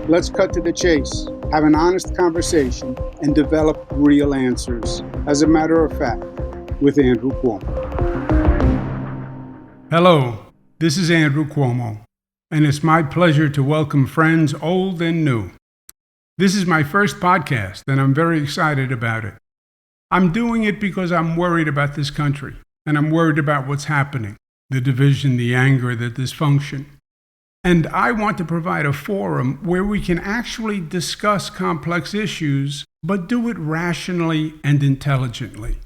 Let's cut to the chase, have an honest conversation, and develop real answers. As a matter of fact, with Andrew Cuomo. Hello, this is Andrew Cuomo, and it's my pleasure to welcome friends old and new. This is my first podcast, and I'm very excited about it. I'm doing it because I'm worried about this country, and I'm worried about what's happening, the division, the anger, the dysfunction. And I want to provide a forum where we can actually discuss complex issues, but do it rationally and intelligently.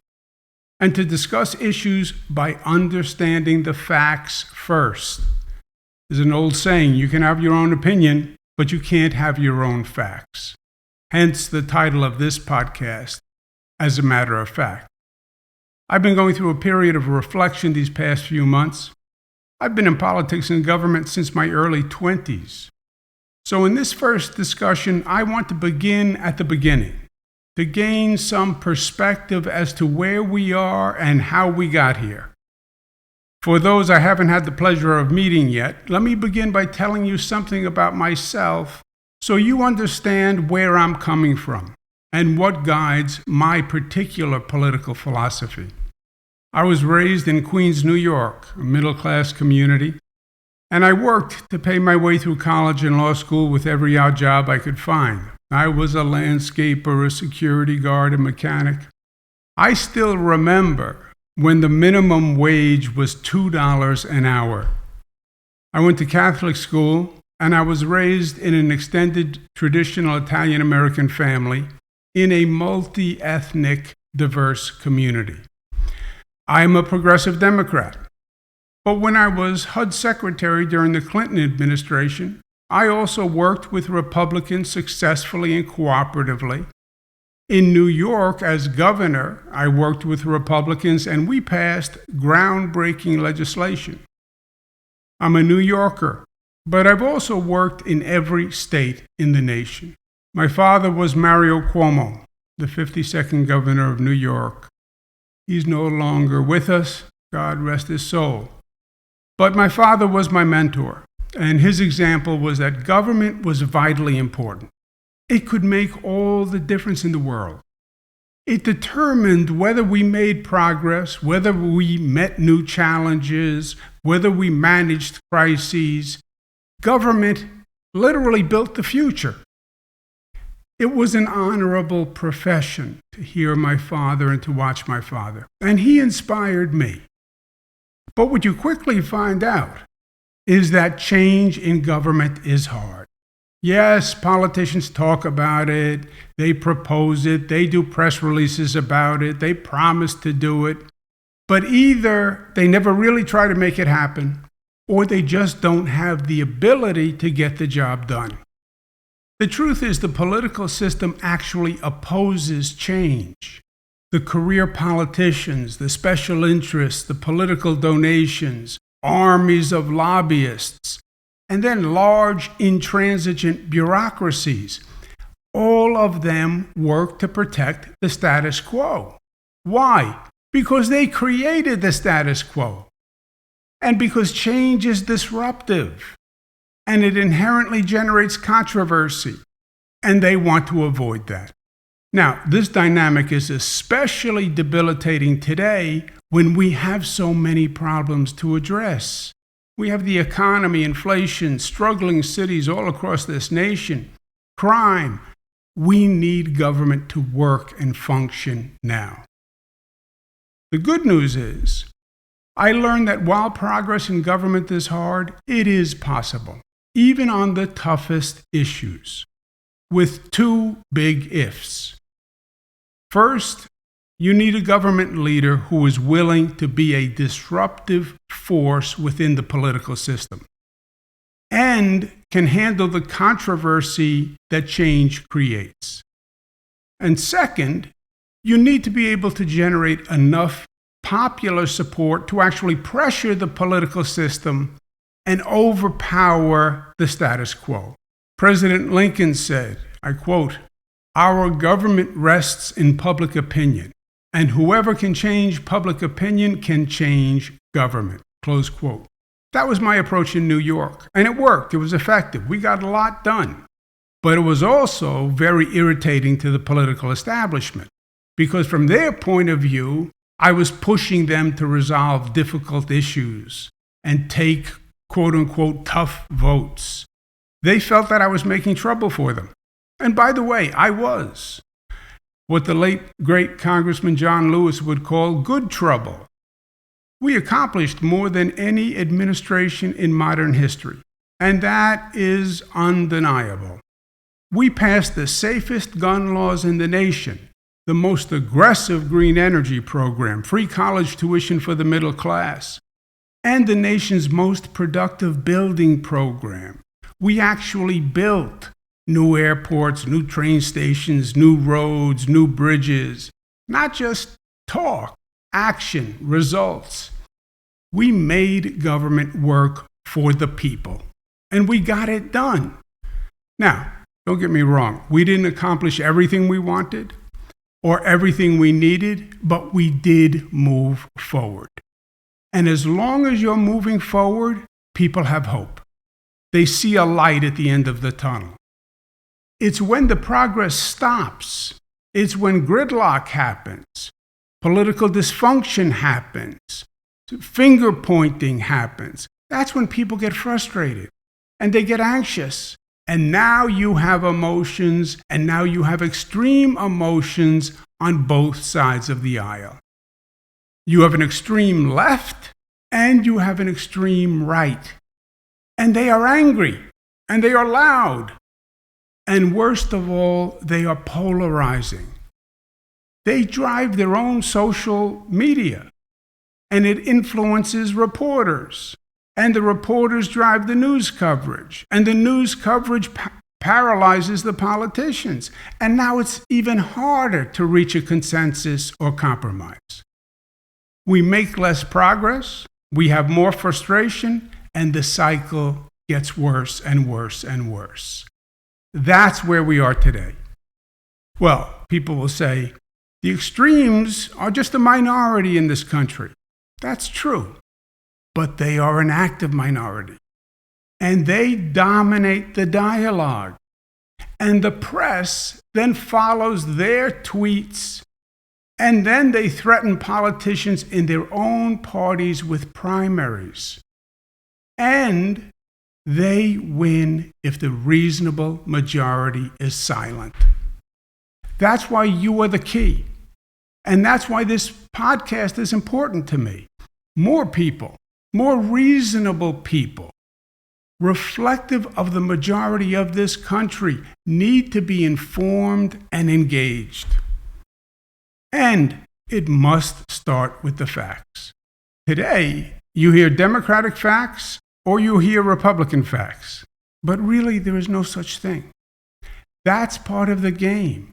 And to discuss issues by understanding the facts first. There's an old saying, you can have your own opinion, but you can't have your own facts. Hence the title of this podcast, As a Matter of Fact. I've been going through a period of reflection these past few months. I've been in politics and government since my early 20s. So in this first discussion, I want to begin at the beginning, to gain some perspective as to where we are and how we got here. For those I haven't had the pleasure of meeting yet, let me begin by telling you something about myself so you understand where I'm coming from and what guides my particular political philosophy. I was raised in Queens, New York, a middle-class community, and I worked to pay my way through college and law school with every odd job I could find. I was a landscaper, a security guard, a mechanic. I still remember when the minimum wage was $2 an hour. I went to Catholic school, and I was raised in an extended traditional Italian-American family in a multi-ethnic, diverse community. I'm a progressive Democrat. But when I was HUD secretary during the Clinton administration, I also worked with Republicans successfully and cooperatively. In New York, as governor, I worked with Republicans and we passed groundbreaking legislation. I'm a New Yorker, but I've also worked in every state in the nation. My father was Mario Cuomo, the 52nd governor of New York. He's no longer with us, God rest his soul. But my father was my mentor. And his example was that government was vitally important. It could make all the difference in the world. It determined whether we made progress, whether we met new challenges, whether we managed crises. Government literally built the future. It was an honorable profession to hear my father and to watch my father. And he inspired me. But what you quickly find out is that change in government is hard. Yes, politicians talk about it, they propose it, they do press releases about it, they promise to do it, but either they never really try to make it happen, or they just don't have the ability to get the job done. The truth is the political system actually opposes change. The career politicians, the special interests, the political donations, armies of lobbyists, and then large intransigent bureaucracies. All of them work to protect the status quo. Why? Because they created the status quo. And because change is disruptive, and it inherently generates controversy, and they want to avoid that. Now, this dynamic is especially debilitating today when we have so many problems to address. We have the economy, inflation, struggling cities all across this nation, crime. We need government to work and function now. The good news is, I learned that while progress in government is hard, it is possible, even on the toughest issues, with two big ifs. First, you need a government leader who is willing to be a disruptive force within the political system and can handle the controversy that change creates. And second, you need to be able to generate enough popular support to actually pressure the political system and overpower the status quo. President Lincoln said, I quote, "Our government rests in public opinion, and whoever can change public opinion can change government." Close quote. That was my approach in New York, and it worked. It was effective. We got a lot done. But it was also very irritating to the political establishment, because from their point of view, I was pushing them to resolve difficult issues and take quote-unquote tough votes. They felt that I was making trouble for them. And by the way, I was. What the late, great Congressman John Lewis would call good trouble. We accomplished more than any administration in modern history, and that is undeniable. We passed the safest gun laws in the nation, the most aggressive green energy program, free college tuition for the middle class, and the nation's most productive building program. We actually built new airports, new train stations, new roads, new bridges. Not just talk, action, results. We made government work for the people, and we got it done. Now, don't get me wrong, we didn't accomplish everything we wanted or everything we needed, but we did move forward. And as long as you're moving forward, people have hope. They see a light at the end of the tunnel. It's when the progress stops. It's when gridlock happens, political dysfunction happens, finger pointing happens. That's when people get frustrated and they get anxious. And now you have emotions, and now you have extreme emotions on both sides of the aisle. You have an extreme left and you have an extreme right. And they are angry and they are loud. And worst of all, they are polarizing. They drive their own social media, and it influences reporters. And the reporters drive the news coverage, and the news coverage paralyzes the politicians. And now it's even harder to reach a consensus or compromise. We make less progress, we have more frustration, and the cycle gets worse and worse and worse. That's where we are today. Well, people will say, the extremes are just a minority in this country. That's true. But they are an active minority, and they dominate the dialogue. And the press then follows their tweets, and then they threaten politicians in their own parties with primaries. And they win if the reasonable majority is silent. That's why you are the key. And that's why this podcast is important to me. More people, more reasonable people, reflective of the majority of this country, need to be informed and engaged. And it must start with the facts. Today, you hear Democratic facts or you hear Republican facts, but really there is no such thing. That's part of the game.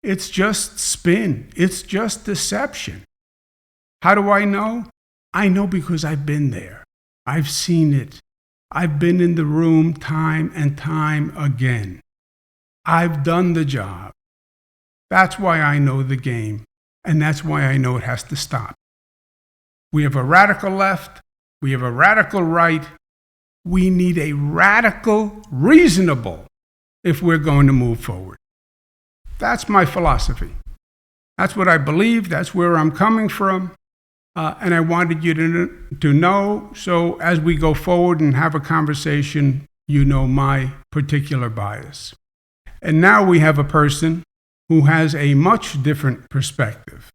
It's just spin. It's just deception. How do I know? I know because I've been there. I've seen it. I've been in the room time and time again. I've done the job. That's why I know the game, and that's why I know it has to stop. We have a radical left. We have a radical right. We need a radical reasonable if we're going to move forward. That's my philosophy. That's what I believe. That's where I'm coming from. And I wanted you to know, so as we go forward and have a conversation, you know my particular bias. And now we have a person who has a much different perspective.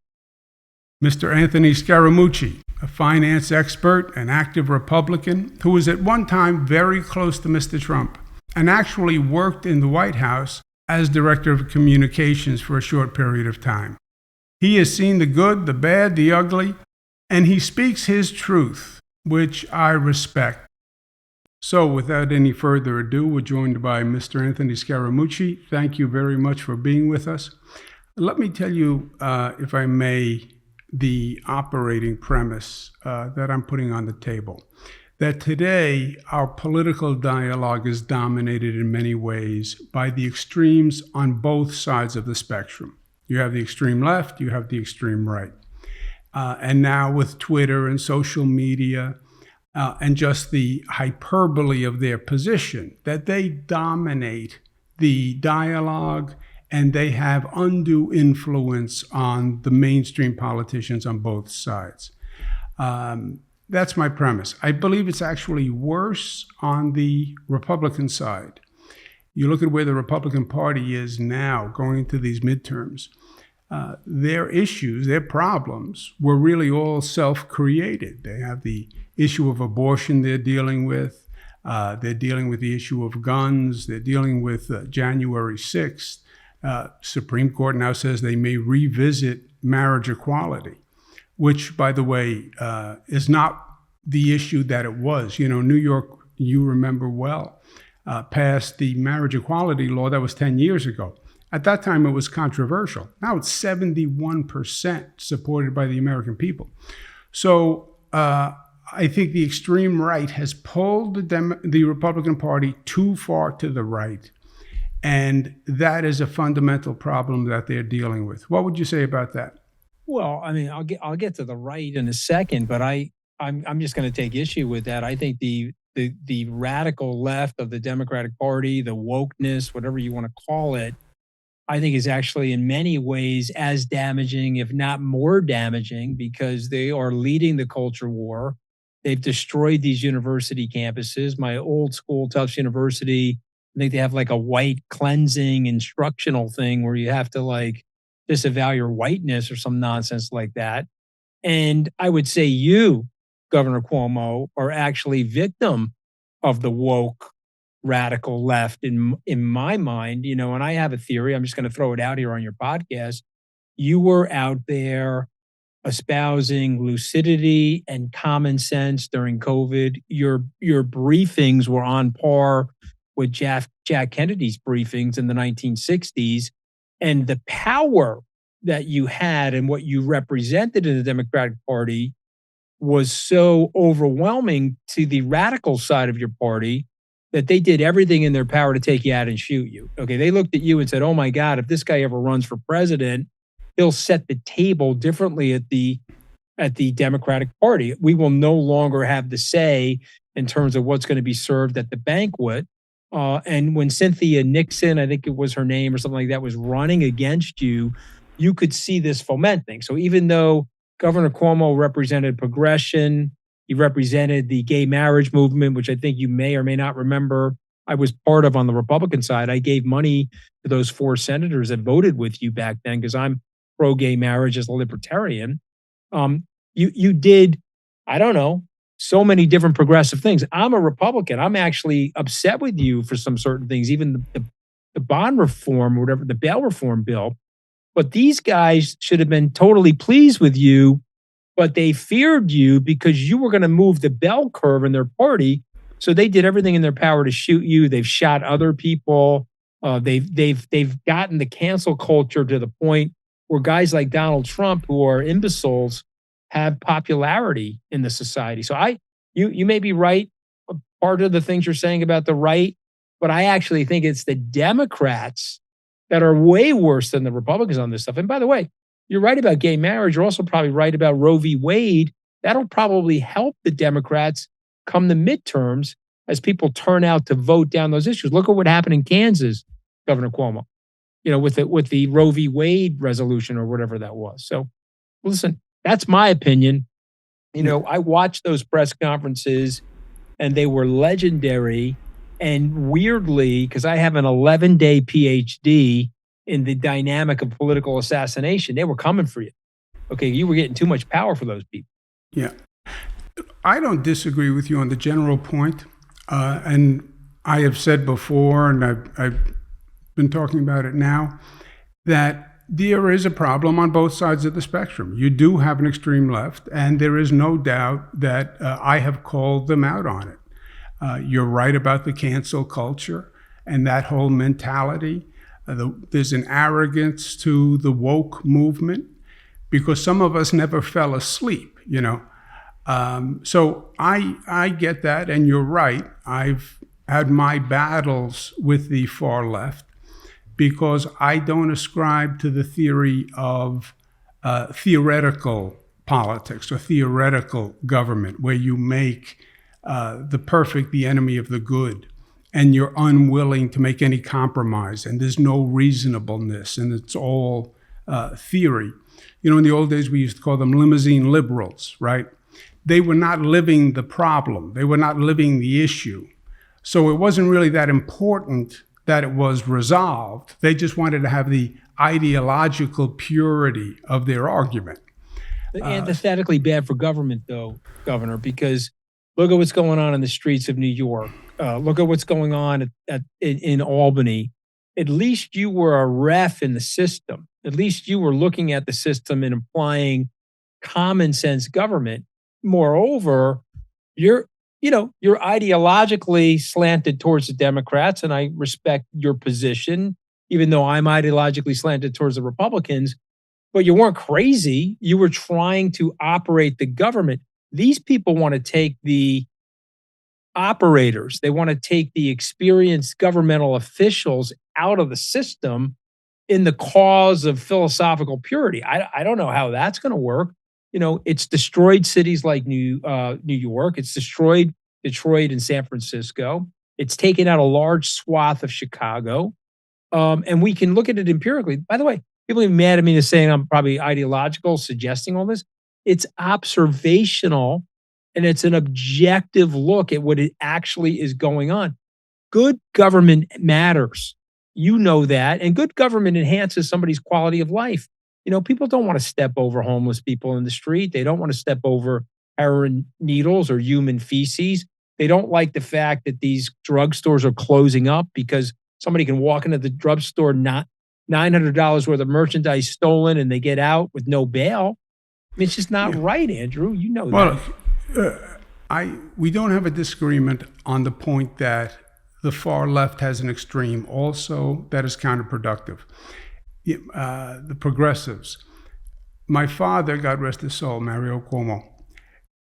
Mr. Anthony Scaramucci, a finance expert, an active Republican, who was at one time very close to Mr. Trump and actually worked in the White House as Director of Communications for a short period of time. He has seen the good, the bad, the ugly, and he speaks his truth, which I respect. So without any further ado, we're joined by Mr. Anthony Scaramucci. Thank you very much for being with us. Let me tell you, if I may, the operating premise that I'm putting on the table. That today, our political dialogue is dominated in many ways by the extremes on both sides of the spectrum. You have the extreme left, you have the extreme right. And now with Twitter and social media and just the hyperbole of their position, that they dominate the dialogue, and they have undue influence on the mainstream politicians on both sides. That's my premise. I believe it's actually worse on the Republican side. You look at where the Republican Party is now going into these midterms. Their issues, their problems were really all self-created. They have the issue of abortion they're dealing with. They're dealing with the issue of guns. They're dealing with January 6th. Supreme Court now says they may revisit marriage equality, which, by the way, is not the issue that it was. New York, you remember well, passed the marriage equality law. That was 10 years ago. At that time, it was controversial. Now it's 71% supported by the American people. So I think the extreme right has pulled the Republican Party too far to the right. And that is a fundamental problem that they're dealing with. What would you say about that? Well, I mean, I'll get to the right in a second, but I'm just going to take issue with that. I think the radical left of the Democratic Party, the wokeness, whatever you want to call it, I think is actually in many ways as damaging, if not more damaging, because they are leading the culture war. They've destroyed these university campuses. My old school, Tufts University, I think they have like a white cleansing instructional thing where you have to like disavow your whiteness or some nonsense like that. And I would say you, Governor Cuomo, are actually victim of the woke radical left in my mind, and I have a theory. I'm just going to throw it out here on your podcast. You were out there espousing lucidity and common sense during COVID. Your briefings were on par with Jack Kennedy's briefings in the 1960s. And the power that you had and what you represented in the Democratic Party was so overwhelming to the radical side of your party that they did everything in their power to take you out and shoot you. Okay, they looked at you and said, oh my God, if this guy ever runs for president, he'll set the table differently at the Democratic Party. We will no longer have the say in terms of what's going to be served at the banquet. And when Cynthia Nixon, I think it was her name or something like that, was running against you, you could see this fomenting. So even though Governor Cuomo represented progression, he represented the gay marriage movement, which I think you may or may not remember I was part of on the Republican side. I gave money to those 4 senators that voted with you back then because I'm pro-gay marriage as a libertarian. You did, I don't know, so many different progressive things. I'm a Republican. I'm actually upset with you for some certain things, even the bond reform or whatever, the bail reform bill. But these guys should have been totally pleased with you, but they feared you because you were going to move the bell curve in their party. So they did everything in their power to shoot you. They've shot other people. They've gotten the cancel culture to the point where guys like Donald Trump, who are imbeciles, have popularity in the society. So you may be right, part of the things you're saying about the right, but I actually think it's the Democrats that are way worse than the Republicans on this stuff. And by the way, you're right about gay marriage. You're also probably right about Roe v. Wade. That'll probably help the Democrats come the midterms as people turn out to vote down those issues. Look at what happened in Kansas, Governor Cuomo, with the Roe v. Wade resolution or whatever that was. So listen, that's my opinion. I watched those press conferences and they were legendary. And weirdly, because I have an 11-day PhD in the dynamic of political assassination, they were coming for you. Okay, you were getting too much power for those people. Yeah. I don't disagree with you on the general point. And I have said before, and I've been talking about it now, that there is a problem on both sides of the spectrum. You do have an extreme left, and there is no doubt that I have called them out on it. You're right about the cancel culture and that whole mentality. There's an arrogance to the woke movement because some of us never fell asleep, So I get that, and you're right. I've had my battles with the far left because I don't ascribe to the theory of theoretical politics or theoretical government where you make the perfect the enemy of the good. and you're unwilling to make any compromise, and there's no reasonableness, and it's all theory. You know, in the old days, we used to call them limousine liberals, right? They were not living the problem. They were not living the issue. So it wasn't really that important that it was resolved. They just wanted to have the ideological purity of their argument. Antithetically bad for government, though, Governor, because look at what's going on in the streets of New York. Look at what's going on in Albany. At least you were a ref in the system. At least you were looking at the system and applying common sense government. Moreover, you're ideologically slanted towards the Democrats, and I respect your position, even though I'm ideologically slanted towards the Republicans. But you weren't crazy. You were trying to operate the government. These people want to take the operators, they want to take the experienced governmental officials out of the system in the cause of philosophical purity. I don't know how that's going to work. You know, it's destroyed cities like New York. It's destroyed Detroit and San Francisco. It's taken out a large swath of Chicago. And we can look at it empirically. By the way, people are mad at me to saying I'm probably ideological, suggesting all this. It's observational, and it's an objective look at what it actually is going on. Good government matters. You know that. And good government enhances somebody's quality of life. You know, people don't want to step over homeless people in the street. They don't want to step over heroin needles or human feces. They don't like the fact that these drugstores are closing up because somebody can walk into the drugstore, not $900 worth of merchandise stolen, and they get out with no bail. I mean, it's just not right, Andrew. You know that. We don't have a disagreement on the point that the far left has an extreme also that is counterproductive. The progressives. My father, God rest his soul, Mario Cuomo,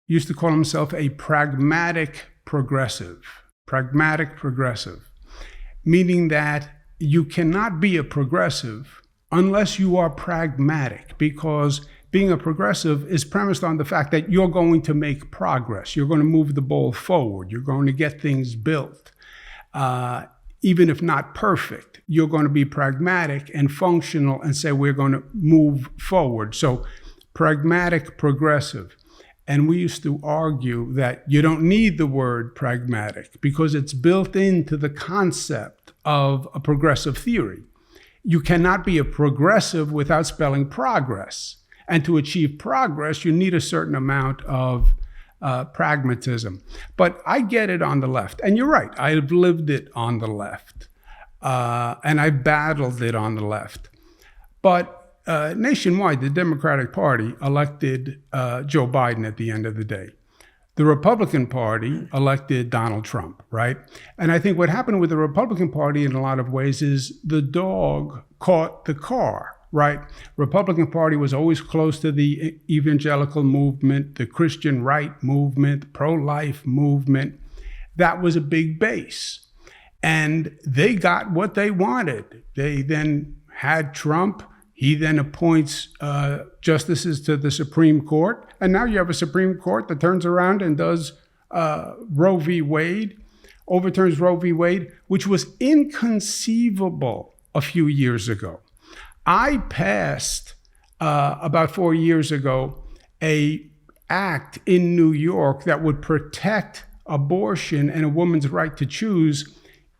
used to call himself a pragmatic progressive, meaning that you cannot be a progressive unless you are pragmatic, because being a progressive is premised on the fact that you're going to make progress. You're going to move the ball forward. You're going to get things built. Even if not perfect, you're going to be pragmatic and functional and say, we're going to move forward. So pragmatic, progressive. And we used to argue that you don't need the word pragmatic because it's built into the concept of a progressive theory. You cannot be a progressive without spelling progress. And to achieve progress, you need a certain amount of pragmatism. But I get it on the left. And you're right, I've lived it on the left. And I battled it on the left. But nationwide, the Democratic Party elected Joe Biden at the end of the day. The Republican Party elected Donald Trump, right? And I think what happened with the Republican Party in a lot of ways is the dog caught the car, right? Republican Party was always close to the evangelical movement, the Christian right movement, pro-life movement. That was a big base. And they got what they wanted. They then had Trump. He then appoints justices to the Supreme Court. And now you have a Supreme Court that turns around and does Roe v. Wade, overturns Roe v. Wade, which was inconceivable a few years ago. I passed about 4 years ago a act in New York that would protect abortion and a woman's right to choose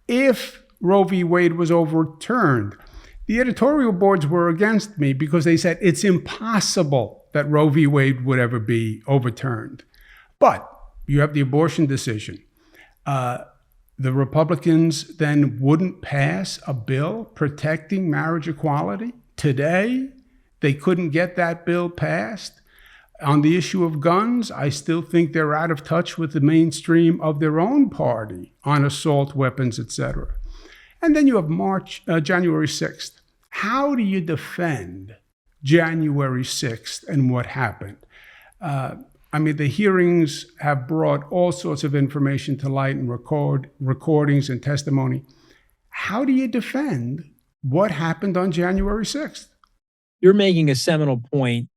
if Roe v. Wade was overturned. The editorial boards were against me because they said it's impossible that Roe v. Wade would ever be overturned. But you have the abortion decision. The Republicans then wouldn't pass a bill protecting marriage equality. Today, they couldn't get that bill passed. On the issue of guns, I still think they're out of touch with the mainstream of their own party on assault weapons, etc. And then you have January 6th. How do you defend January 6th and what happened? The hearings have brought all sorts of information to light and recordings and testimony. How do you defend what happened on January 6th? You're making a seminal point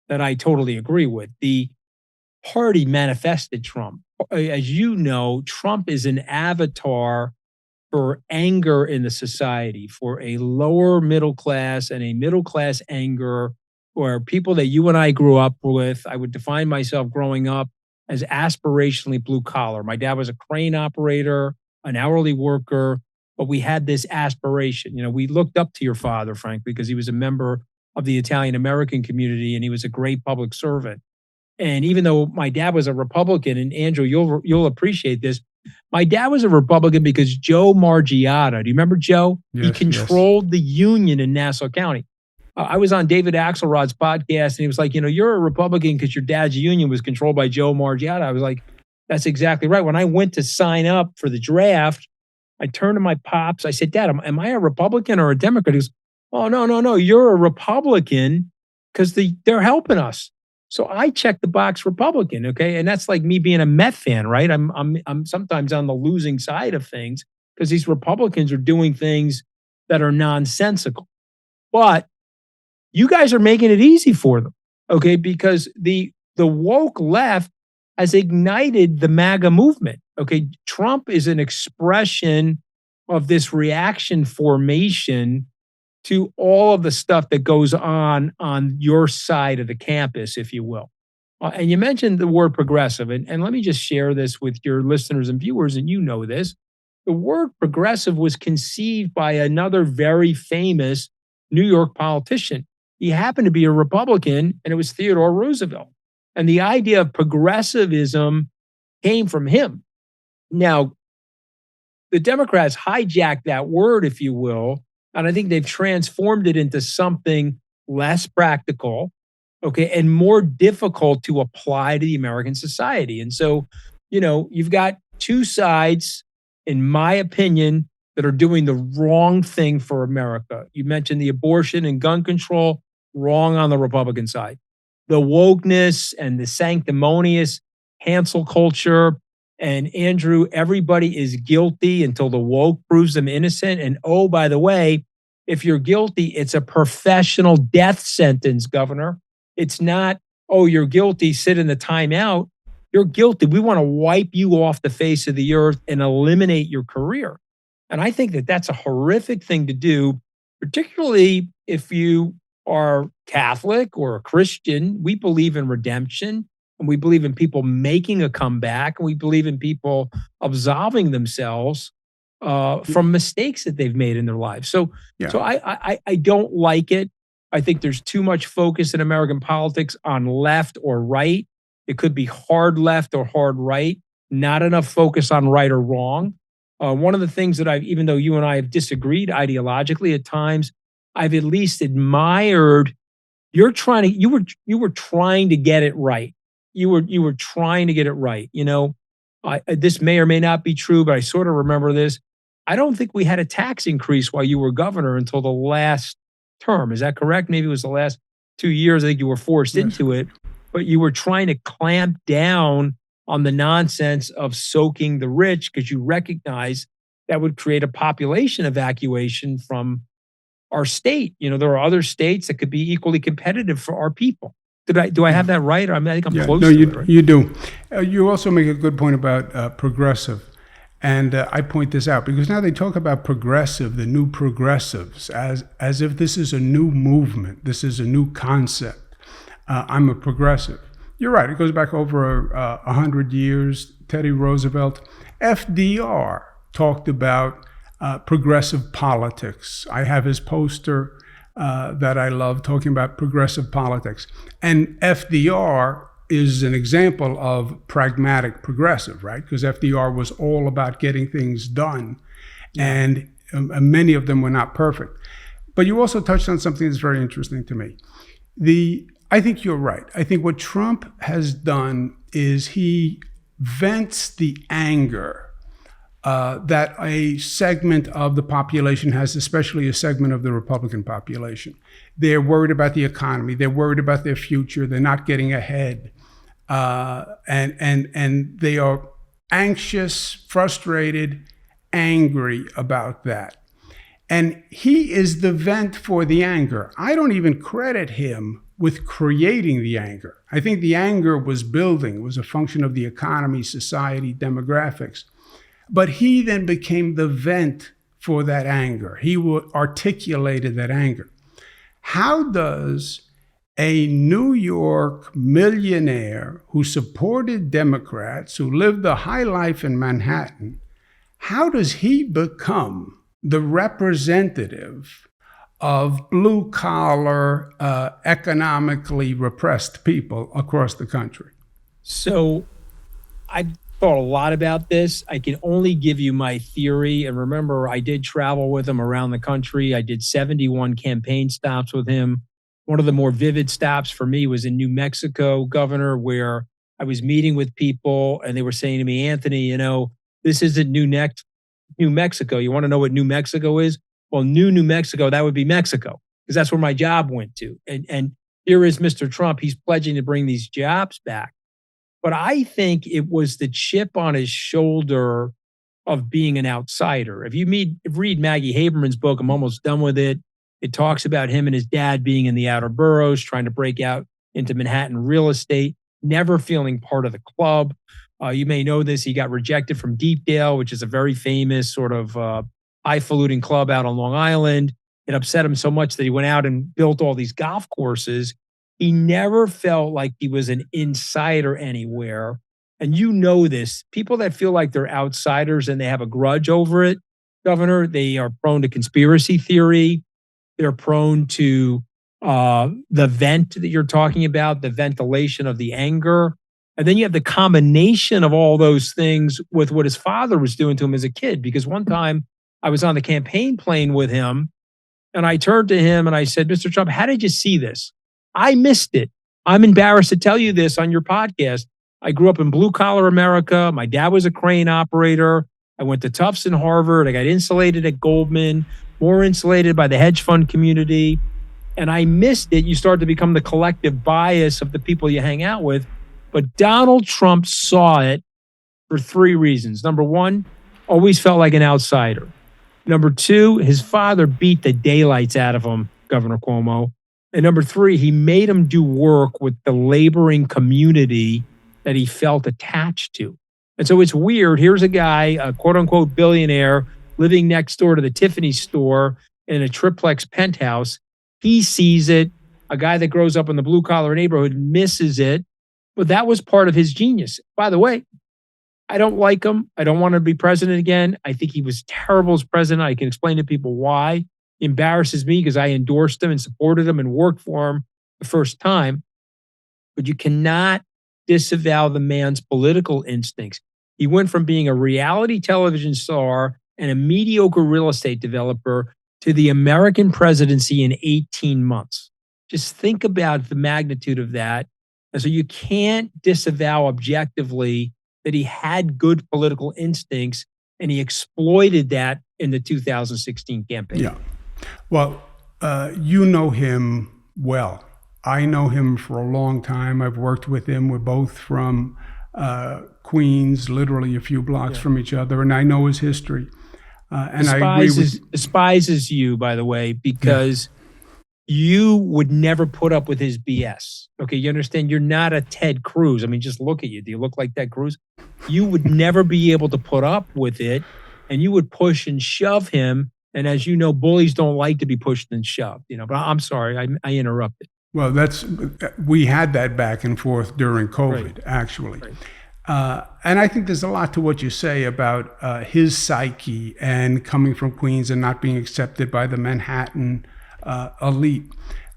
that I totally agree with. The party manifested Trump. As you know, Trump is an avatar for anger in the society, for a lower middle class and a middle class anger, where people that you and I grew up with, I would define myself growing up as aspirationally blue collar. My dad was a crane operator, an hourly worker, but we had this aspiration. We looked up to your father, frankly, because he was a member of the Italian American community and he was a great public servant. And even though my dad was a Republican, and Andrew, you'll appreciate this, my dad was a Republican because Joe Margiotta, do you remember Joe? Yes, he controlled the union in Nassau County. I was on David Axelrod's podcast and he was like, you're a Republican because your dad's union was controlled by Joe Margiotta. I was like, that's exactly right. When I went to sign up for the draft, I turned to my pops. I said, Dad, am I a Republican or a Democrat? He goes, oh, no. You're a Republican because they're helping us. So I checked the box Republican, okay? And that's like me being a Met fan, right? I'm sometimes on the losing side of things because these Republicans are doing things that are nonsensical. But you guys are making it easy for them, okay? Because the woke left has ignited the MAGA movement, okay? Trump is an expression of this reaction formation to all of the stuff that goes on your side of the campus, if you will. And you mentioned the word progressive, and let me just share this with your listeners and viewers, and you know this. The word progressive was conceived by another very famous New York politician. He happened to be a Republican, and it was Theodore Roosevelt. And the idea of progressivism came from him. Now, the Democrats hijacked that word, if you will, and I think they've transformed it into something less practical, okay, and more difficult to apply to the American society. And so, you've got two sides, in my opinion, that are doing the wrong thing for America. You mentioned the abortion and gun control, wrong on the Republican side. The wokeness and the sanctimonious cancel culture. And Andrew, everybody is guilty until the woke proves them innocent. And oh, by the way, if you're guilty, it's a professional death sentence, Governor. It's not, oh, you're guilty, sit in the timeout. You're guilty. We want to wipe you off the face of the earth and eliminate your career. And I think that that's a horrific thing to do, particularly if you are Catholic or a Christian. We believe in redemption. And we believe in people making a comeback, and we believe in people absolving themselves from mistakes that they've made in their lives. So I don't like it. I think there's too much focus in American politics on left or right. It could be hard left or hard right, not enough focus on right or wrong. One of the things that even though you and I have disagreed ideologically at times, I've at least admired you were trying to get it right. You were trying to get it right. This may or may not be true, but I sort of remember this. I don't think we had a tax increase while you were governor until the last term. Is that correct? Maybe it was the last 2 years. I think you were forced into it, but you were trying to clamp down on the nonsense of soaking the rich because you recognize that would create a population evacuation from our state. There are other states that could be equally competitive for our people. Do I have that right? I think I'm close to it. Right? You do. You also make a good point about progressive. And I point this out because now they talk about progressive, the new progressives, as if this is a new movement. This is a new concept. I'm a progressive. You're right. It goes back over 100 years. Teddy Roosevelt. FDR talked about progressive politics. I have his poster that I love talking about progressive politics. And FDR is an example of pragmatic progressive, right? Because FDR was all about getting things done. And many of them were not perfect. But you also touched on something that's very interesting to me. I think you're right. I think what Trump has done is he vents the anger that a segment of the population has, especially a segment of the Republican population. They're worried about the economy. They're worried about their future. They're not getting ahead. And they are anxious, frustrated, angry about that. And he is the vent for the anger. I don't even credit him with creating the anger. I think the anger was building. It was a function of the economy, society, demographics. But he then became the vent for that anger. He articulated that anger. How does a New York millionaire who supported Democrats, who lived a high life in Manhattan, how does he become the representative of blue-collar, economically repressed people across the country? So I thought a lot about this. I can only give you my theory. And remember, I did travel with him around the country. I did 71 campaign stops with him. One of the more vivid stops for me was in New Mexico, Governor, where I was meeting with people and they were saying to me, Anthony, this isn't New Mexico. You want to know what New Mexico is? Well, New Mexico, that would be Mexico, because that's where my job went to. And here is Mr. Trump. He's pledging to bring these jobs back. But I think it was the chip on his shoulder of being an outsider. If you read Maggie Haberman's book, I'm almost done with it. It talks about him and his dad being in the outer boroughs, trying to break out into Manhattan real estate, never feeling part of the club. You may know this. He got rejected from Deepdale, which is a very famous sort of highfalutin club out on Long Island. It upset him so much that he went out and built all these golf courses. He never felt like he was an insider anywhere. And you know this. People that feel like they're outsiders and they have a grudge over it, Governor, they are prone to conspiracy theory. They're prone to the vent that you're talking about, the ventilation of the anger. And then you have the combination of all those things with what his father was doing to him as a kid. Because one time I was on the campaign plane with him and I turned to him and I said, Mr. Trump, how did you see this? I missed it. I'm embarrassed to tell you this on your podcast. I grew up in blue collar America. My dad was a crane operator. I went to Tufts and Harvard. I got insulated at Goldman, more insulated by the hedge fund community. And I missed it. You start to become the collective bias of the people you hang out with. But Donald Trump saw it for three reasons. Number one, always felt like an outsider. Number two, his father beat the daylights out of him, Governor Cuomo. And number three, he made him do work with the laboring community that he felt attached to. And so it's weird. Here's a guy, a quote unquote billionaire, living next door to the Tiffany store in a triplex penthouse. He sees it. A guy that grows up in the blue collar neighborhood misses it. But that was part of his genius. By the way, I don't like him. I don't want to be president again. I think he was terrible as president. I can explain to people why. He embarrasses me because I endorsed him and supported him and worked for him the first time. But you cannot disavow the man's political instincts. He went from being a reality television star and a mediocre real estate developer to the American presidency in 18 months. Just think about the magnitude of that. And so you can't disavow objectively that he had good political instincts and he exploited that in the 2016 campaign. Yeah. Well, you know him well. I know him for a long time. I've worked with him. We're both from Queens, literally a few blocks from each other, and I know his history. And I agree with despises you, by the way, because you would never put up with his BS. Okay, you understand? You're not a Ted Cruz. I mean, just look at you. Do you look like Ted Cruz? You would never be able to put up with it, and you would push and shove him. And as you know, bullies don't like to be pushed and shoved. But I'm sorry, I interrupted. Well, we had that back and forth during COVID, actually. Right. And I think there's a lot to what you say about his psyche and coming from Queens and not being accepted by the Manhattan elite.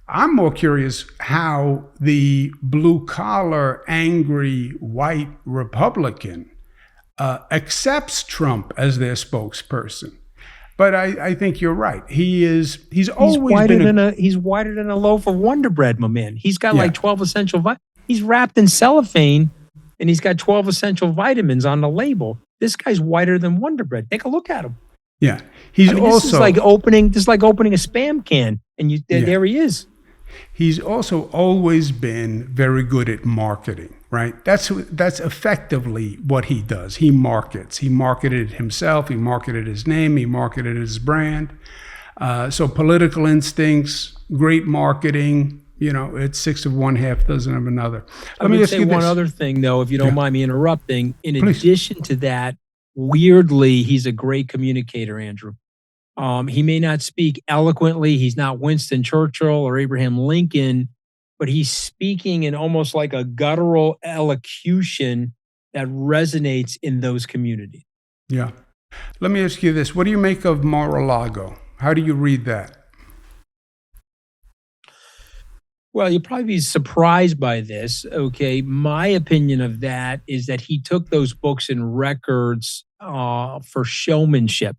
I'm more curious how the blue-collar, angry, white Republican accepts Trump as their spokesperson. But I think you're right. He's always been he's whiter than a loaf of Wonder Bread, my man. He's got like 12 essential vitamins. He's wrapped in cellophane, and he's got 12 essential vitamins on the label. This guy's whiter than Wonder Bread. Take a look at him. Yeah, this is like opening a spam can, and there he is. He's also always been very good at marketing, right? That's effectively what he does. He markets. He marketed himself. He marketed his name. He marketed his brand. So political instincts, great marketing. It's 6 of one, half dozen of another. Let me say one other thing, though, if you don't mind me interrupting. In addition to that, weirdly, he's a great communicator, Andrew. He may not speak eloquently. He's not Winston Churchill or Abraham Lincoln, but he's speaking in almost like a guttural elocution that resonates in those communities. Yeah. Let me ask you this. What do you make of Mar-a-Lago? How do you read that? Well, you'll probably be surprised by this. Okay. My opinion of that is that he took those books and records for showmanship.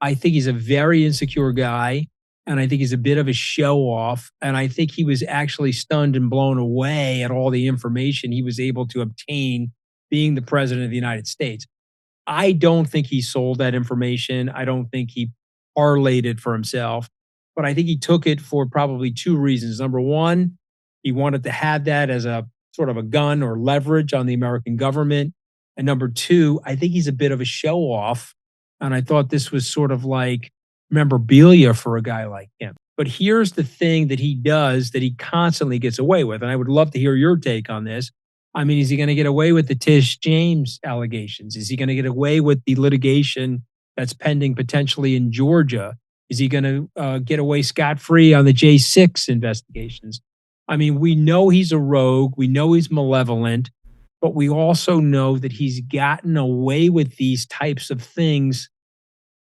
I think he's a very insecure guy. And I think he's a bit of a show off. And I think he was actually stunned and blown away at all the information he was able to obtain being the president of the United States. I don't think he sold that information. I don't think he parlayed it for himself. But I think he took it for probably two reasons. Number one, he wanted to have that as a sort of a gun or leverage on the American government. And number two, I think he's a bit of a show off. And I thought this was sort of like memorabilia for a guy like him. But here's the thing that he does that he constantly gets away with. And I would love to hear your take on this. I mean, is he going to get away with the Tish James allegations? Is he going to get away with the litigation that's pending potentially in Georgia? Is he going to get away scot-free on the J6 investigations? I mean, we know he's a rogue. We know he's malevolent. But we also know that he's gotten away with these types of things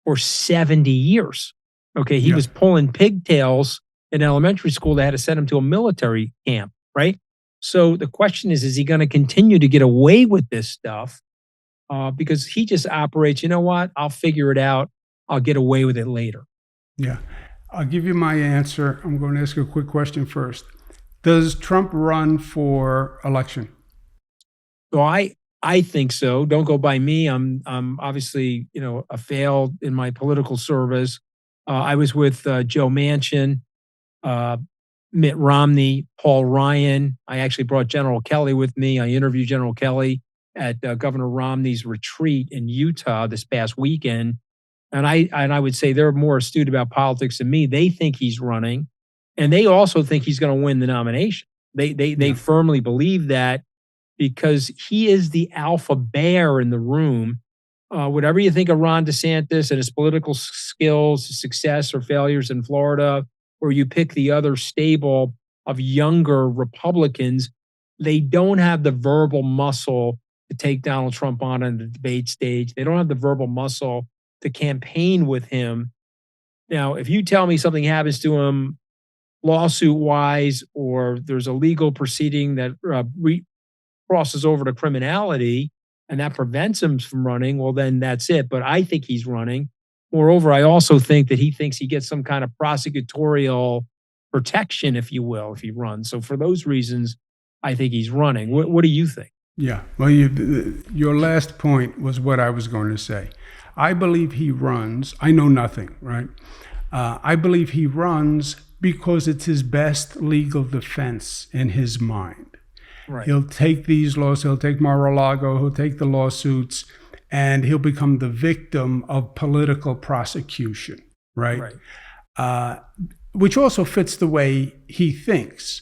for 70 years. Okay, he was pulling pigtails in elementary school. They had to send him to a military camp, right? So the question is he going to continue to get away with this stuff? Because he just operates, you know what? I'll figure it out. I'll get away with it later. Yeah. I'll give you my answer. I'm going to ask you a quick question first. Does Trump run for election? So I think so. Don't go by me. I'm obviously, a failed in my political service. I was with Joe Manchin, Mitt Romney, Paul Ryan. I actually brought General Kelly with me. I interviewed General Kelly at Governor Romney's retreat in Utah this past weekend. And I would say they're more astute about politics than me. They think he's running, and they also think he's going to win the nomination. They firmly believe that because he is the alpha bear in the room. Whatever you think of Ron DeSantis and his political skills, his success or failures in Florida, or you pick the other stable of younger Republicans, they don't have the verbal muscle to take Donald Trump on the debate stage. They don't have the verbal muscle to campaign with him. Now, if you tell me something happens to him lawsuit-wise, or there's a legal proceeding that crosses over to criminality and that prevents him from running, well, then that's it. But I think he's running. Moreover, I also think that he thinks he gets some kind of prosecutorial protection, if you will, if he runs. So for those reasons, I think he's running. What do you think? Yeah. Well, your last point was what I was going to say. I believe he runs. I know nothing, right? I believe he runs because it's his best legal defense in his mind. Right. He'll take these laws. He'll take Mar-a-Lago. He'll take the lawsuits, and he'll become the victim of political prosecution, right? Which also fits the way he thinks.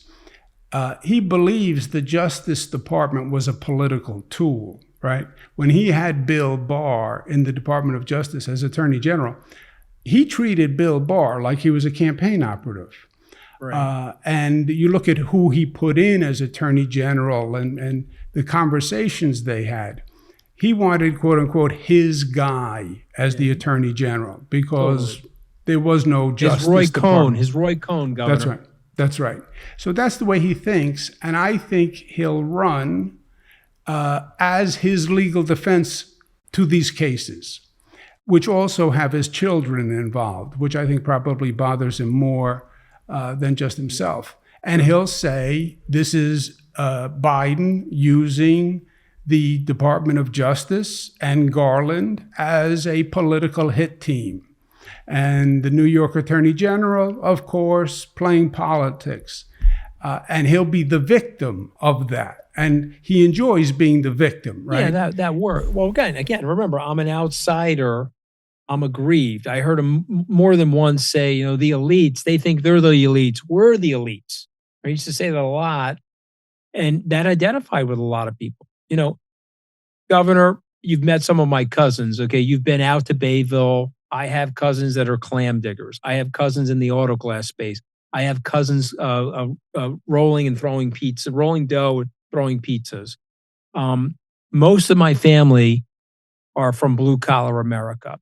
He believes the Justice Department was a political tool, right? When he had Bill Barr in the Department of Justice as Attorney General, he treated Bill Barr like he was a campaign operative. Right. And you look at who he put in as Attorney General and the conversations they had. He wanted, quote unquote, his guy as the Attorney General because there was no Justice Department. His Roy Cohn governor. That's right. That's right. So that's the way he thinks. And I think he'll run as his legal defense to these cases, which also have his children involved, which I think probably bothers him more than just himself. And he'll say this is Biden using the Department of Justice and Garland as a political hit team. And the New York Attorney General, of course, playing politics. And he'll be the victim of that. And he enjoys being the victim, right? Yeah, that works. Well, again, remember, I'm an outsider. I'm aggrieved. I heard him more than once say, the elites, they think they're the elites. We're the elites. I used to say that a lot. And that identified with a lot of people. Governor, you've met some of my cousins. Okay. You've been out to Bayville. I have cousins that are clam diggers. I have cousins in the auto glass space. I have cousins rolling and throwing pizza, rolling dough and throwing pizzas. Most of my family are from blue collar America,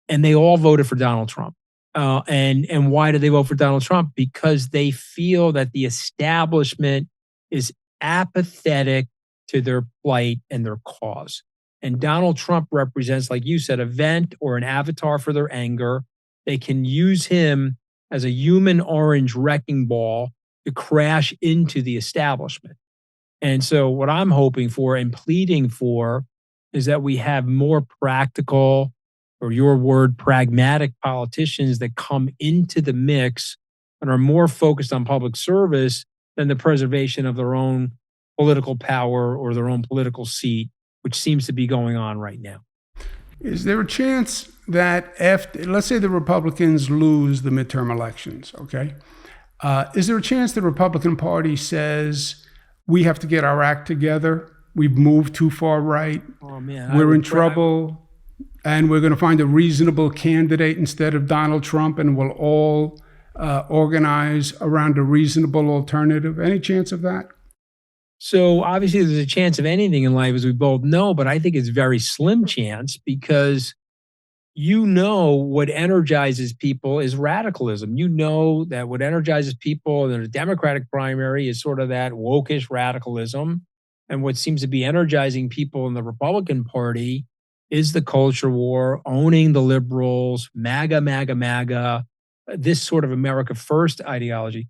and they all voted for Donald Trump. And why did they vote for Donald Trump? Because they feel that the establishment is apathetic to their plight and their cause. And Donald Trump represents, like you said, a vent or an avatar for their anger. They can use him as a human orange wrecking ball to crash into the establishment. And so, what I'm hoping for and pleading for is that we have more practical, or your word, pragmatic politicians that come into the mix and are more focused on public service than the preservation of their own political power or their own political seat, which seems to be going on right now. Is there a chance that let's say the Republicans lose the midterm elections, okay? Is there a chance the Republican Party says, we have to get our act together, we've moved too far right, we're in trouble, and we're going to find a reasonable candidate instead of Donald Trump, and we'll all organize around a reasonable alternative? Any chance of that? So obviously there's a chance of anything in life, as we both know, but I think it's very slim chance, because what energizes people is radicalism. You know that what energizes people in the Democratic primary is sort of that wokish radicalism. And what seems to be energizing people in the Republican Party is the culture war, owning the liberals, MAGA, MAGA, MAGA, this sort of America First ideology.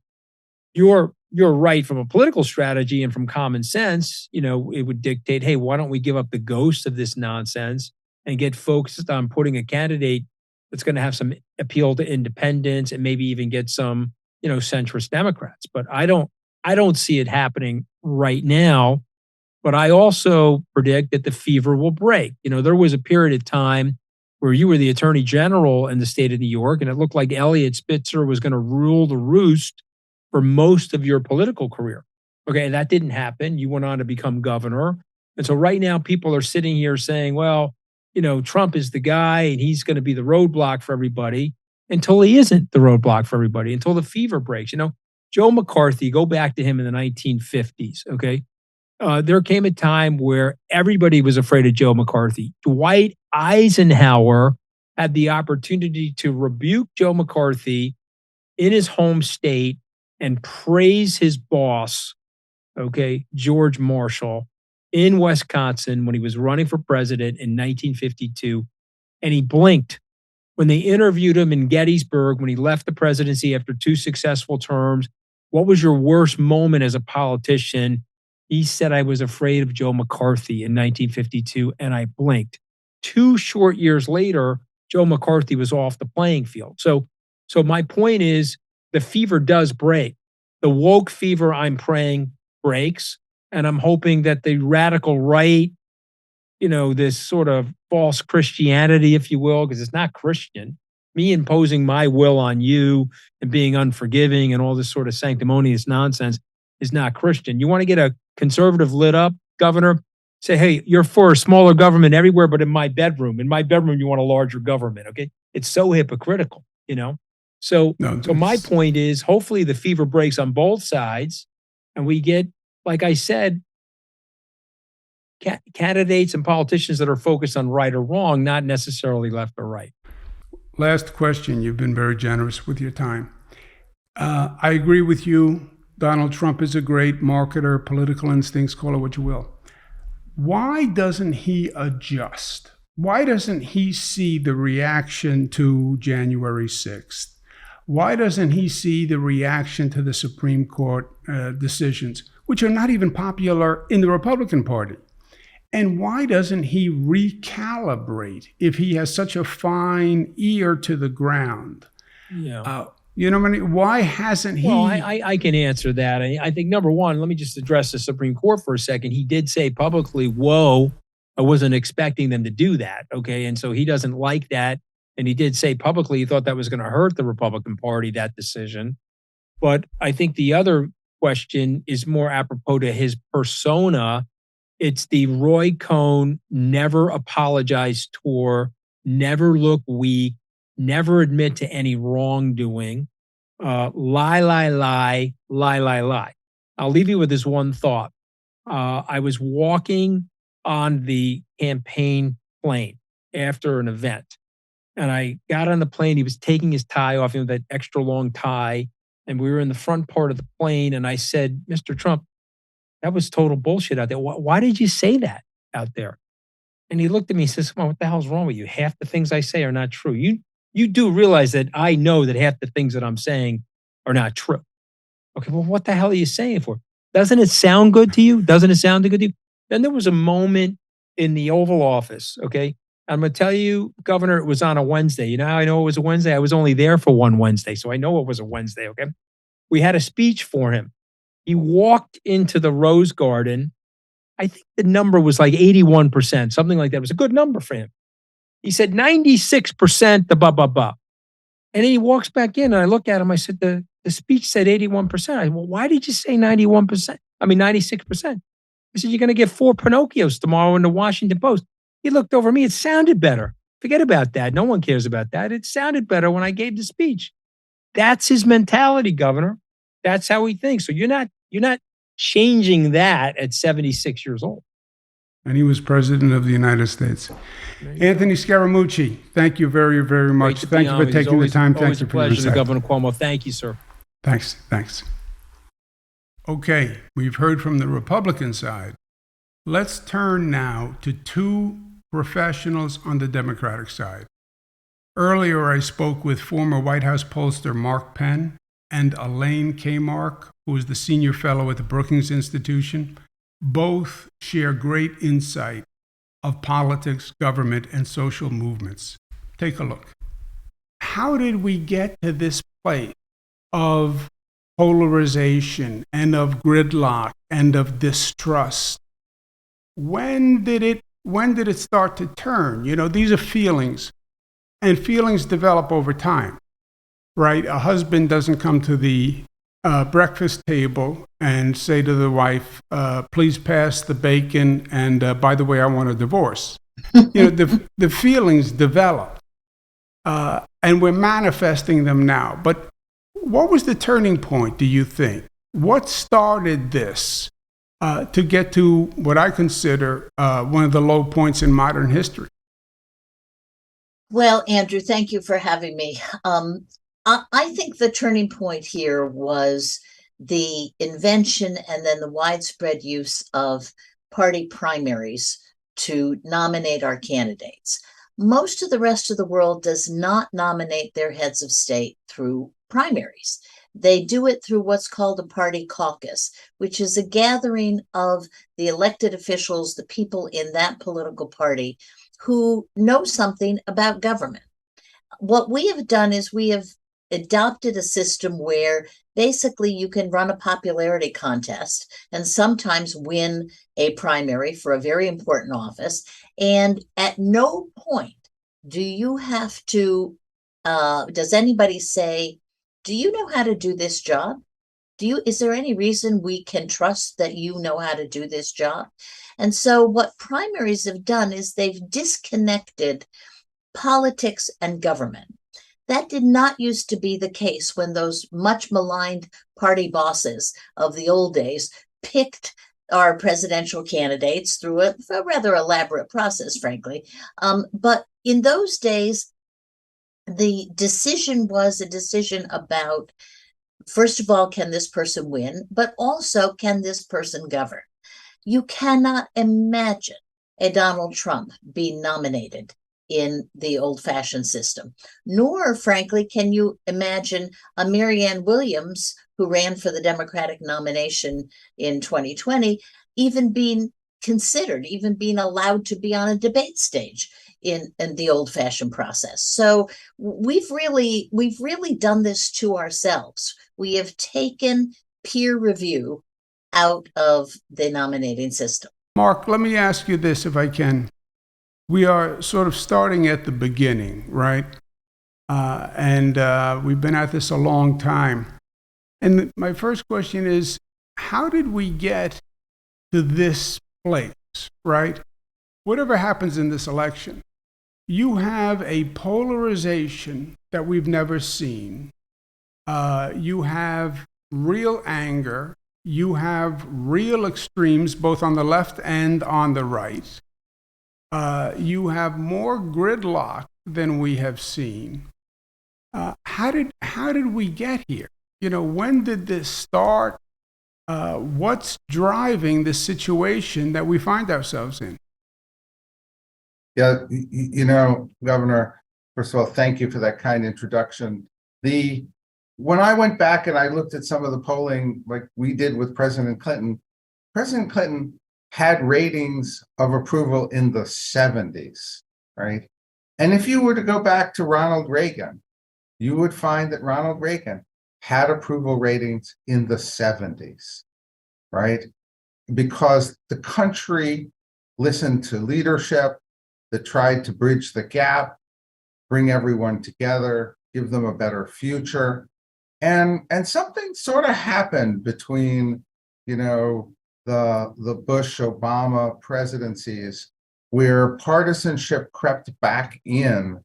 You're right from a political strategy and from common sense. It would dictate, hey, why don't we give up the ghost of this nonsense and get focused on putting a candidate that's going to have some appeal to independents and maybe even get some, centrist Democrats. But I don't see it happening right now. But I also predict that the fever will break. There was a period of time where you were the attorney general in the state of New York, and it looked like Eliot Spitzer was going to rule the roost for most of your political career. Okay, and that didn't happen. You went on to become governor. And so right now people are sitting here saying, well, Trump is the guy and he's going to be the roadblock for everybody, until he isn't the roadblock for everybody, until the fever breaks. Joe McCarthy, go back to him in the 1950s, okay? There came a time where everybody was afraid of Joe McCarthy. Dwight Eisenhower had the opportunity to rebuke Joe McCarthy in his home state and praise his boss, okay, George Marshall, in Wisconsin when he was running for president in 1952. And he blinked. When they interviewed him in Gettysburg, when he left the presidency after 2 successful terms, what was your worst moment as a politician? He said, I was afraid of Joe McCarthy in 1952, and I blinked. 2 short years later, Joe McCarthy was off the playing field. So my point is, the fever does break. The woke fever, I'm praying, breaks. And I'm hoping that the radical right, this sort of false Christianity, if you will, because it's not Christian, me imposing my will on you and being unforgiving and all this sort of sanctimonious nonsense is not Christian. You want to get a conservative lit up governor? Say, hey, you're for a smaller government everywhere, but in my bedroom. In my bedroom, you want a larger government, okay? It's so hypocritical, So my point is, hopefully the fever breaks on both sides and we get, like I said, candidates and politicians that are focused on right or wrong, not necessarily left or right. Last question. You've been very generous with your time. I agree with you. Donald Trump is a great marketer, political instincts, call it what you will. Why doesn't he adjust? Why doesn't he see the reaction to January 6th? Why doesn't he see the reaction to the Supreme Court decisions, which are not even popular in the Republican Party? And why doesn't he recalibrate if he has such a fine ear to the ground? Yeah. Why hasn't he? Well, I can answer that. I think, number one, let me just address the Supreme Court for a second. He did say publicly, whoa, I wasn't expecting them to do that. Okay. And so he doesn't like that. And he did say publicly he thought that was going to hurt the Republican Party, that decision. But I think the other question is more apropos to his persona It's the Roy Cohn never apologize tour, never look weak, never admit to any wrongdoing, lie, lie, lie, lie, lie, lie. I'll leave you with this one thought. I was walking on the campaign plane after an event, and I got on the plane. He was taking his tie off, that extra long tie, and we were in the front part of the plane. And I said, "Mr. Trump, that was total bullshit out there. Why did you say that out there?" And he looked at me and says, "Come on, what the hell's wrong with you? Half the things I say are not true. You do realize that I know that half the things that I'm saying are not true. Okay, well, what the hell are you saying for? Doesn't it sound good to you? Doesn't it sound good to you?" Then there was a moment in the Oval Office, okay? I'm going to tell you, Governor, it was on a Wednesday. You know how I know it was a Wednesday? I was only there for one Wednesday, so I know it was a Wednesday, okay? We had a speech for him. He walked into the Rose Garden. I think the number was like 81%, something like that. It was a good number for him. He said 96%, the blah, blah, blah. And then he walks back in, and I look at him. I said, the speech said 81%. I said, well, why did you say 91%? I mean, 96%. I said, you're going to get 4 Pinocchios tomorrow in the Washington Post. He looked over at me. It sounded better. Forget about that. No one cares about that. It sounded better when I gave the speech. That's his mentality, Governor. That's how he thinks. So you're not changing that at 76 years old. And he was president of the United States. Anthony Scaramucci, thank you very, very much. Thank you for taking the time. Thank you for your insight. Governor Cuomo. Thank you, sir. Thanks. Okay, we've heard from the Republican side. Let's turn now to 2 professionals on the Democratic side. Earlier, I spoke with former White House pollster Mark Penn and Elaine Kamarck, who is the senior fellow at the Brookings Institution. Both share great insight of politics, government, and social movements. Take a look. How did we get to this place of polarization and of gridlock and of distrust? When did it start to turn? You know, these are feelings, and feelings develop over time, right? A husband doesn't come to the breakfast table and say to the wife, please pass the bacon, and by the way, I want a divorce. You know, the feelings develop, and we're manifesting them now. But what was the turning point, do you think? What started this to get to what I consider one of the low points in modern history? Well, Andrew, thank you for having me. I think the turning point here was the invention and then the widespread use of party primaries to nominate our candidates. Most of the rest of the world does not nominate their heads of state through primaries. They do it through what's called a party caucus, which is a gathering of the elected officials, the people in that political party who know something about government. What we have done is we have adopted a system where basically you can run a popularity contest and sometimes win a primary for a very important office. And at no point do you have to, does anybody say, do you know how to do this job? Is there any reason we can trust that you know how to do this job? And so what primaries have done is they've disconnected politics and government. That did not used to be the case when those much maligned party bosses of the old days picked our presidential candidates through a rather elaborate process, frankly. But in those days, the decision was a decision about, first of all, can this person win? But also, can this person govern? You cannot imagine a Donald Trump being nominated in the old-fashioned system. Nor, frankly, can you imagine a Marianne Williams, who ran for the Democratic nomination in 2020, even being considered, even being allowed to be on a debate stage in the old-fashioned process. So we've really done this to ourselves. We have taken peer review out of the nominating system. Mark, let me ask you this, if I can. We are sort of starting at the beginning, right? And we've been at this a long time. And my first question is, how did we get to this place? right? Whatever happens in this election, you have a polarization that we've never seen. You have real anger. You have real extremes, both on the left and on the right. You have more gridlock than we have seen. How did we get here? When did this start? What's driving the situation that we find ourselves in? Yeah, Governor, first of all, thank you for that kind introduction. When I went back and I looked at some of the polling, like we did with President Clinton had ratings of approval in the 70s, right? And if you were to go back to Ronald Reagan, you would find that Ronald Reagan had approval ratings in the 70s, right? Because the country listened to leadership that tried to bridge the gap, bring everyone together, give them a better future. And something sort of happened between, the Bush-Obama presidencies, where partisanship crept back into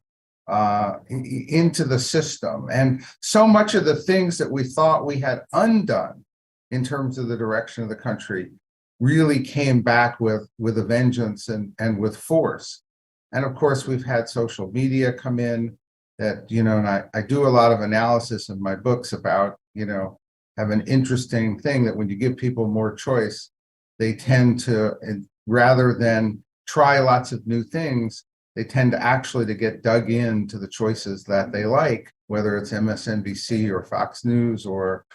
the system. And so much of the things that we thought we had undone in terms of the direction of the country really came back with a vengeance and with force. And of course, we've had social media come in that, and I do a lot of analysis in my books about, have an interesting thing that when you give people more choice, they tend to, rather than try lots of new things, they tend to actually to get dug into the choices that they like, whether it's MSNBC or Fox News or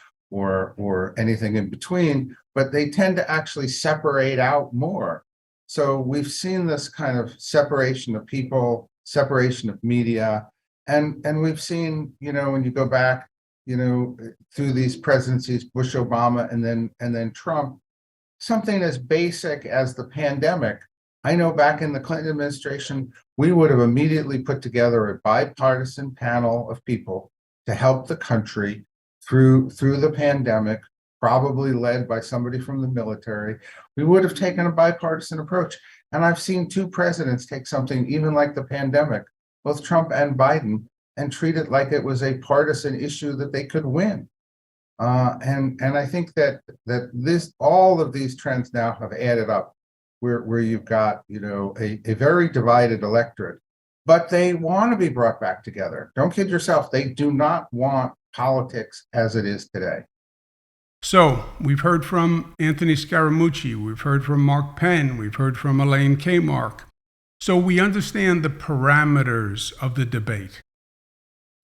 anything in between, but they tend to actually separate out more. So we've seen this kind of separation of people, separation of media, and we've seen, when you go back, through these presidencies, Bush, Obama, and then Trump, something as basic as the pandemic. I know back in the Clinton administration, we would have immediately put together a bipartisan panel of people to help the country through the pandemic, probably led by somebody from the military. We would have taken a bipartisan approach. And I've seen two presidents take something even like the pandemic, both Trump and Biden, and treat it like it was a partisan issue that they could win. And I think that all of these trends now have added up where you've got, a very divided electorate, but they want to be brought back together. Don't kid yourself. They do not want politics as it is today. So we've heard from Anthony Scaramucci, we've heard from Mark Penn, we've heard from Elaine Kamarck. So we understand the parameters of the debate.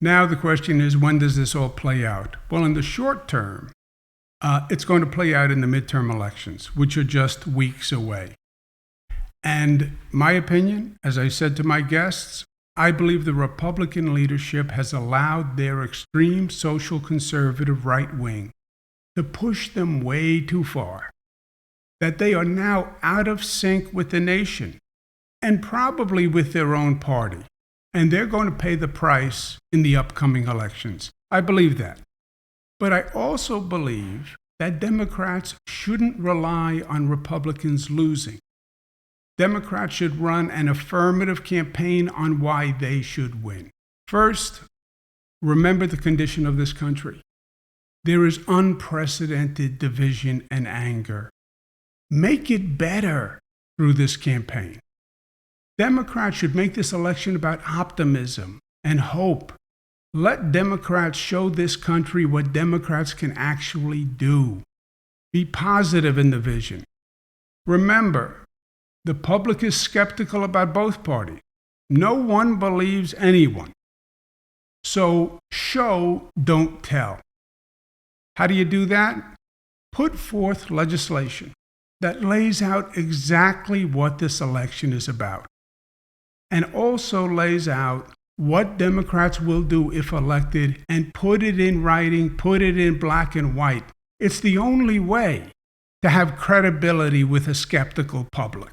Now the question is, when does this all play out? Well, in the short term, it's going to play out in the midterm elections, which are just weeks away. And my opinion, as I said to my guests, I believe the Republican leadership has allowed their extreme social conservative right wing to push them way too far, that they are now out of sync with the nation and probably with their own party. And they're going to pay the price in the upcoming elections. I believe that. But I also believe that Democrats shouldn't rely on Republicans losing. Democrats should run an affirmative campaign on why they should win. First, remember the condition of this country. There is unprecedented division and anger. Make it better through this campaign. Democrats should make this election about optimism and hope. Let Democrats show this country what Democrats can actually do. Be positive in the vision. Remember, the public is skeptical about both parties. No one believes anyone. So show, don't tell. How do you do that? Put forth legislation that lays out exactly what this election is about, and also lays out what Democrats will do if elected, and put it in writing, put it in black and white. It's the only way to have credibility with a skeptical public.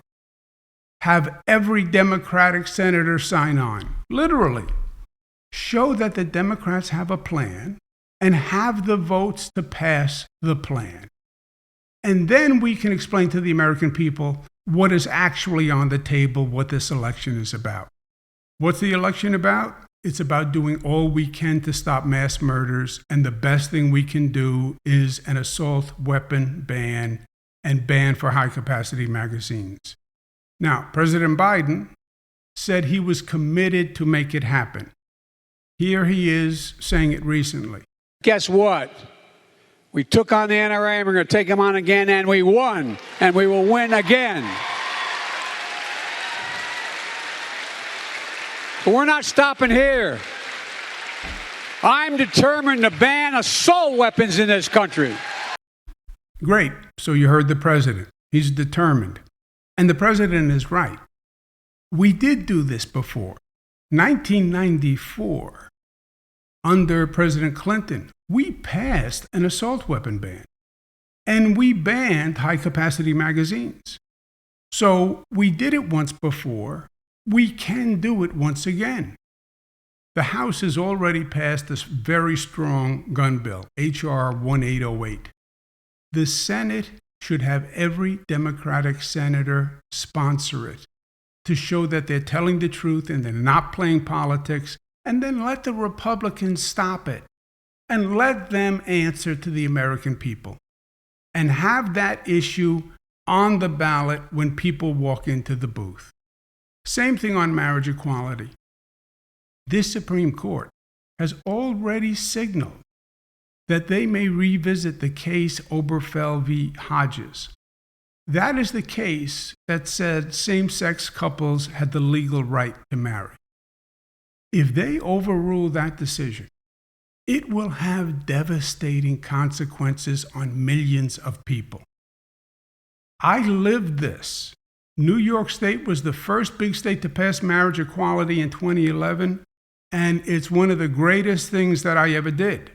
Have every Democratic senator sign on, literally. Show that the Democrats have a plan and have the votes to pass the plan. And then we can explain to the American people what is actually on the table, what this election is about. What's the election about? It's about doing all we can to stop mass murders, and the best thing we can do is an assault weapon ban and ban for high-capacity magazines. Now, President Biden said he was committed to make it happen. Here he is saying it recently. Guess what? We took on the NRA, and we're going to take them on again, and we won, and we will win again. But we're not stopping here. I'm determined to ban assault weapons in this country. Great. So you heard the president. He's determined. And the president is right. We did do this before. 1994, under President Clinton, we passed an assault weapon ban. And we banned high-capacity magazines. So we did it once before. We can do it once again. The House has already passed this very strong gun bill, H.R. 1808. The Senate should have every Democratic senator sponsor it to show that they're telling the truth and they're not playing politics, and then let the Republicans stop it and let them answer to the American people and have that issue on the ballot when people walk into the booth. Same thing on marriage equality. This Supreme Court has already signaled that they may revisit the case Obergefell v. Hodges. That is the case that said same-sex couples had the legal right to marry. If they overrule that decision, it will have devastating consequences on millions of people. I lived this. New York State was the first big state to pass marriage equality in 2011, and it's one of the greatest things that I ever did.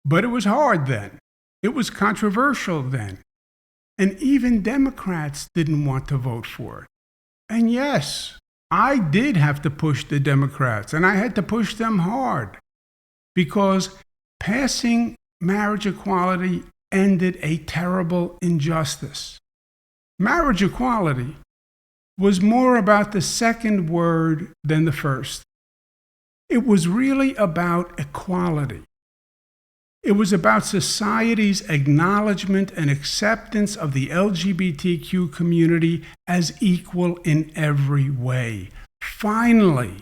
But it was hard then. It was controversial then. And even Democrats didn't want to vote for it. And yes, I did have to push the Democrats, and I had to push them hard, because passing marriage equality ended a terrible injustice. Marriage equality was more about the second word than the first. It was really about equality. It was about society's acknowledgement and acceptance of the LGBTQ community as equal in every way. Finally,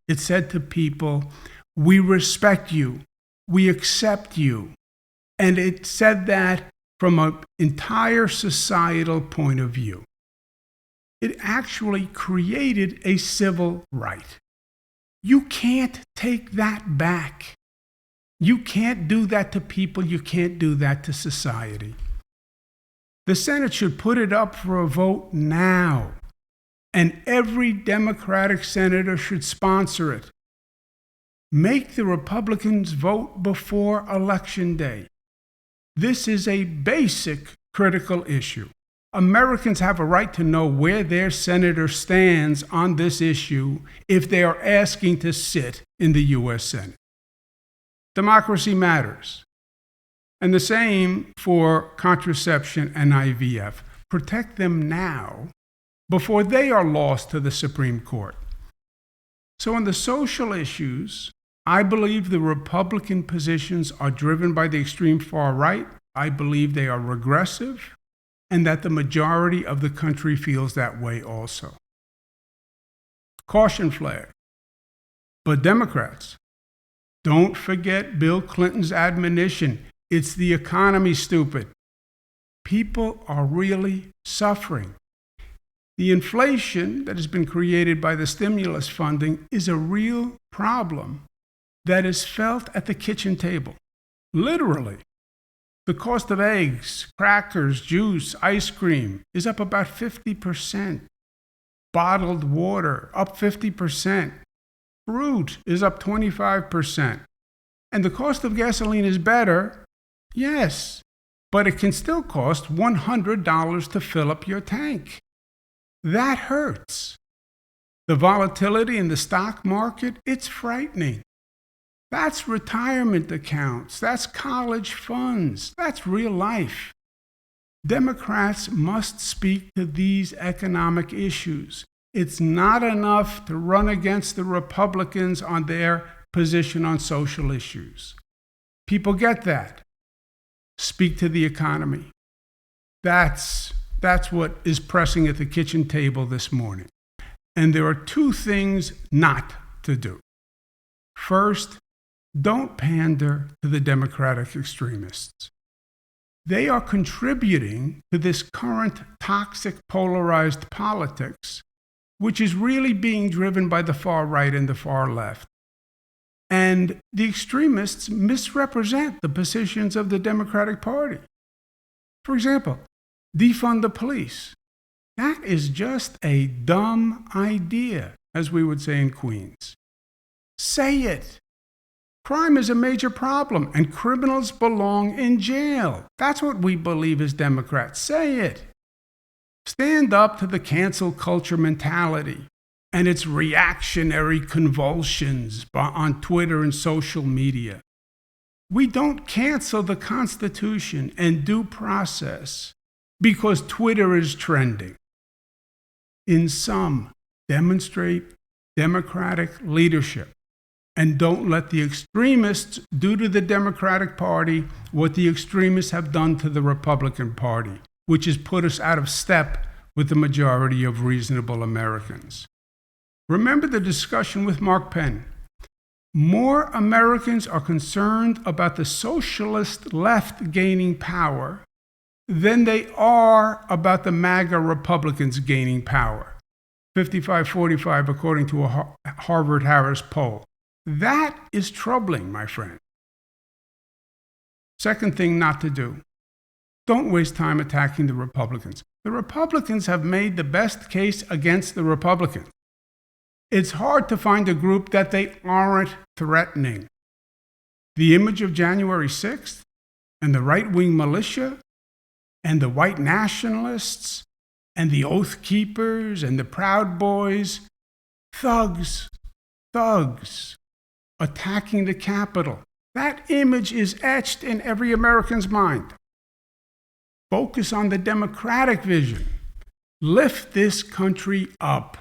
it said to people, we respect you, we accept you. And it said that from an entire societal point of view. It actually created a civil right. You can't take that back. You can't do that to people. You can't do that to society. The Senate should put it up for a vote now, and every Democratic senator should sponsor it. Make the Republicans vote before Election Day. This is a basic critical issue. Americans have a right to know where their senator stands on this issue if they are asking to sit in the U.S. Senate. Democracy matters. And the same for contraception and IVF. Protect them now before they are lost to the Supreme Court. So on the social issues, I believe the Republican positions are driven by the extreme far right. I believe they are regressive, and that the majority of the country feels that way also. Caution flag. But Democrats, don't forget Bill Clinton's admonition. It's the economy, stupid. People are really suffering. The inflation that has been created by the stimulus funding is a real problem that is felt at the kitchen table. Literally. The cost of eggs, crackers, juice, ice cream is up about 50%. Bottled water, up 50%. Fruit is up 25%. And the cost of gasoline is better, yes, but it can still cost $100 to fill up your tank. That hurts. The volatility in the stock market, it's frightening. That's retirement accounts. That's college funds. That's real life. Democrats must speak to these economic issues. It's not enough to run against the Republicans on their position on social issues. People get that. Speak to the economy. That's what is pressing at the kitchen table this morning. And there are two things not to do. First, don't pander to the Democratic extremists. They are contributing to this current toxic polarized politics, which is really being driven by the far right and the far left. And the extremists misrepresent the positions of the Democratic Party. For example, defund the police. That is just a dumb idea, as we would say in Queens. Say it. Crime is a major problem, and criminals belong in jail. That's what we believe as Democrats. Say it. Stand up to the cancel culture mentality and its reactionary convulsions on Twitter and social media. We don't cancel the Constitution and due process because Twitter is trending. In sum, demonstrate democratic leadership and don't let the extremists do to the Democratic Party what the extremists have done to the Republican Party, which has put us out of step with the majority of reasonable Americans. Remember the discussion with Mark Penn. More Americans are concerned about the socialist left gaining power than they are about the MAGA Republicans gaining power. 55-45 according to a Harvard-Harris poll. That is troubling, my friend. Second thing not to do. Don't waste time attacking the Republicans. The Republicans have made the best case against the Republicans. It's hard to find a group that they aren't threatening. The image of January 6th and the right-wing militia and the white nationalists and the Oath Keepers and the Proud Boys, thugs, attacking the Capitol. That image is etched in every American's mind. Focus on the democratic vision. Lift this country up.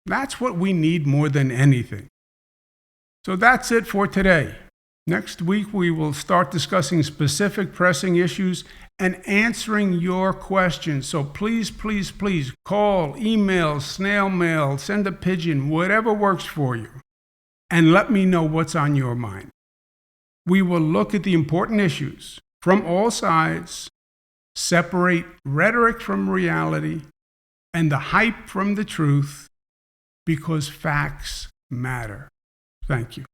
That's what we need more than anything. So that's it for today. Next week, we will start discussing specific pressing issues and answering your questions. So please call, email, snail mail, send a pigeon, whatever works for you. And let me know what's on your mind. We will look at the important issues from all sides, separate rhetoric from reality, and the hype from the truth, because facts matter. Thank you.